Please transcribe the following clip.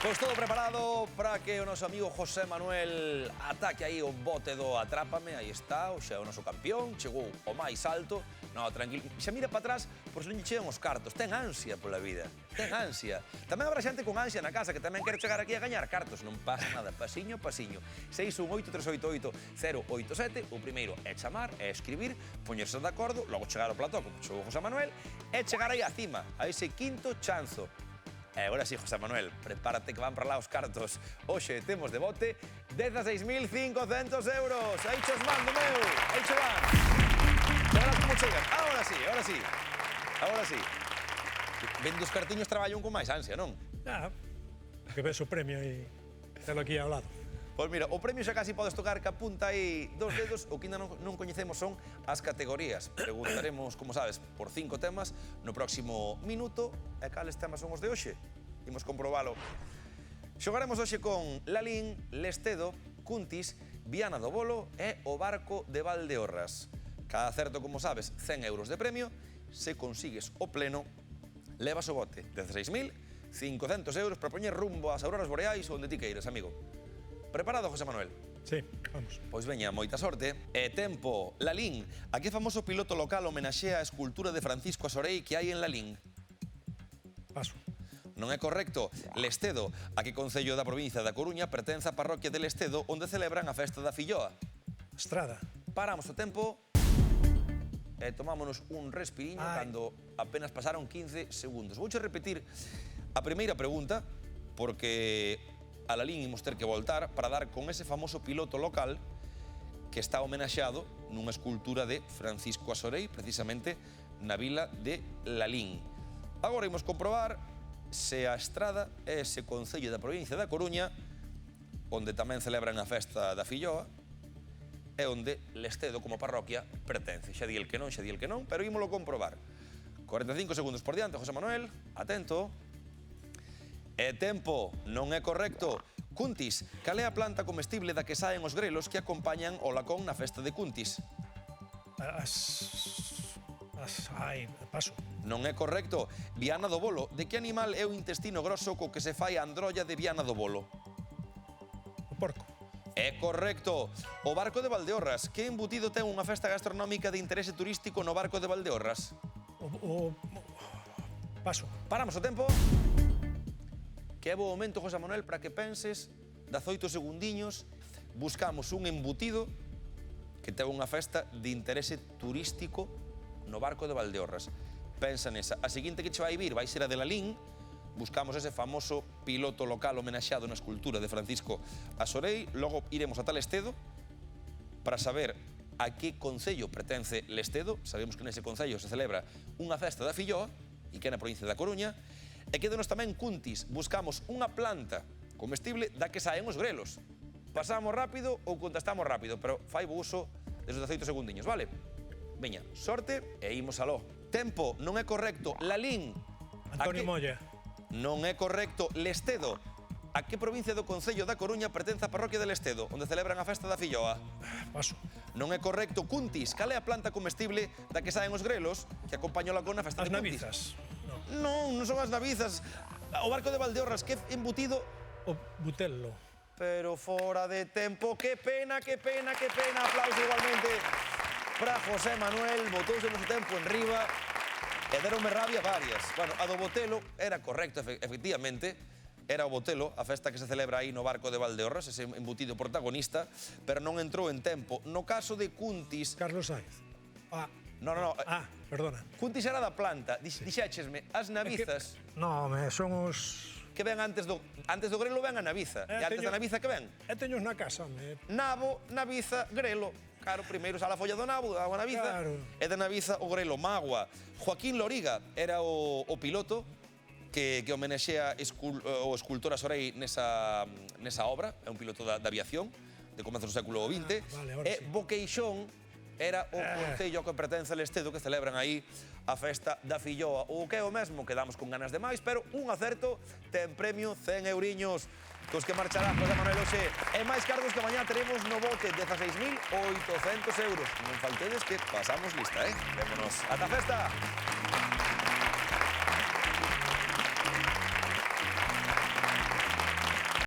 Pois todo preparado para que o noso amigo José Manuel ataque aí o bote do Atrápame. Aí está, xa é o noso campeón, chegou o máis alto. No, tranquilo, xa mira para atrás por se non lle chegan os cartos. Ten ansia pola vida, ten ansia. Tamén habrá xente con ansia na casa que tamén quere chegar aquí a gañar cartos. Non pasa nada, pasiño, pasiño. 618-388-087. O primeiro é chamar, é escribir, poñerse de acordo, logo chegar ao plató, como chegou José Manuel, e chegar aí a cima, a ese quinto chanzo. E agora sí, José Manuel, prepárate que van para lá os cartos. Hoxe temos de bote 16.500 euros. Aí che os mando, meu. Aí che van. Verás como chegan. Ahora sí, ahora sí. Ahora sí. Vendo os cartiños traballan con máis ansia, non? Que ves o premio e telo aquí ao lado. Pois mira, o premio xa casi podes tocar que apunta aí dos dedos. O que ainda non coñecemos son as categorías. Preguntaremos, como sabes, por 5 temas no próximo minuto. E cales temas son os de hoxe? Imos comprobalo. Xogaremos hoxe con Lalín, Lestedo, Cuntis, Viana do Bolo e o Barco de Valdeorras. Cada acerto, como sabes, 100 euros de premio. Se consigues o pleno, levas o bote. 16.500 euros para poñer rumbo ás auroras boreais onde ti queiras, amigo. Preparado, José Manuel? Sí, vamos. Pois veña, moita sorte. E tempo, Lalín. A que famoso piloto local homenaxea a escultura de Francisco Asorei que hai en Lalín? Paso. Non é correcto. Lestedo. A que concello da provincia da Coruña pertence a parroquia de Lestedo onde celebran a festa da Filloa? Estrada. Paramos o tempo e tomámonos un respiriño cando apenas pasaron 15 segundos. Vouche repetir a primeira pregunta porque a Lalín imos ter que voltar para dar con ese famoso piloto local que está homenaxeado nunha escultura de Francisco Asorei, precisamente na vila de Lalín. Agora imos comprobar se a Estrada é ese concello da provincia da Coruña onde tamén celebran a festa da Filloa e onde Lestedo como parroquia pertence. Xa di el que non, pero ímolo comprobar. 45 segundos por diante, José Manuel, atento. E tempo, non é correcto. Cuntis, cal é a planta comestible da que saen os grelos que acompañan o lacón na festa de Cuntis? Paso. Non é correcto. Viana do Bolo, de que animal é o intestino grosso co que se fai a androlla de Viana do Bolo? O porco. É correcto. O Barco de Valdeorras, que embutido ten unha festa gastronómica de interese turístico no Barco de Valdeorras? Paso. Paramos o tempo. Que é bo momento, José Manuel, para que penses 18 segundiños. Buscamos un embutido que ten unha festa de interese turístico no Barco de Valdeorras. Pensa nesa. A seguinte que che vai vir vai ser a de Lalín. Buscamos ese famoso piloto local homenaxeado na escultura de Francisco Asorei. Logo iremos ata Lestedo para saber a que concello pertence Lestedo. Sabemos que nese concello se celebra unha festa da Filloa e que é na provincia da Coruña. E quédanos tamén Cuntis. Buscamos unha planta comestible da que saen os grelos. Pasamos rápido ou contestamos rápido, pero fai bo uso desos 18 segundiños, vale? Veña, sorte e imos aló. Tempo, non é correcto. Lalín. Antonio Molla. Non é correcto. Lestedo. A que provincia do concello da Coruña pertence a parroquia de Lestedo, onde celebran a festa da Filloa? Paso. Non é correcto. Cuntis. Cal é a planta comestible da que saen os grelos que acompaña o lacón na festa de Cuntis? As navizas. Non son as navizas. O Barco de Valdeorras, que embutido... O butello. Pero fora de tempo. Que pena, que pena, que pena. Aplauso igualmente para José Manuel. Botouse no seu tempo en riba e deronme rabia varias. Bueno, a do botelo era correcto, efectivamente. Era o botelo, a festa que se celebra aí no Barco de Valdeorras, ese embutido protagonista, pero non entrou en tempo. No caso de Cuntis... Carlos Sainz. No. Perdona. Cuntis era da planta. Dixéchesme, as navizas... Non, son os... Que ven antes do grelo ven a naviza. E antes da naviza que ven? Teños na casa, Nabo, naviza, grelo. Claro, primeiro sale a folla do nabo, a naviza. Claro. E da naviza o grelo, mágoa. Joaquín Loriga era o piloto que homenexea o escultor Asorei nesa obra. É un piloto da aviación de comezos do século XX. E Boqueixón era o concello que pertence a Lestedo que celebran aí a festa da Filloa. O que é o mesmo, quedamos con ganas de máis, pero un acerto ten premio 100 euriños cos que marchará José Manuel hoxe. E máis cargos que mañá teremos no bote 16.800 euros. Non faltedes que pasamos lista, Vémonos. Ata a festa!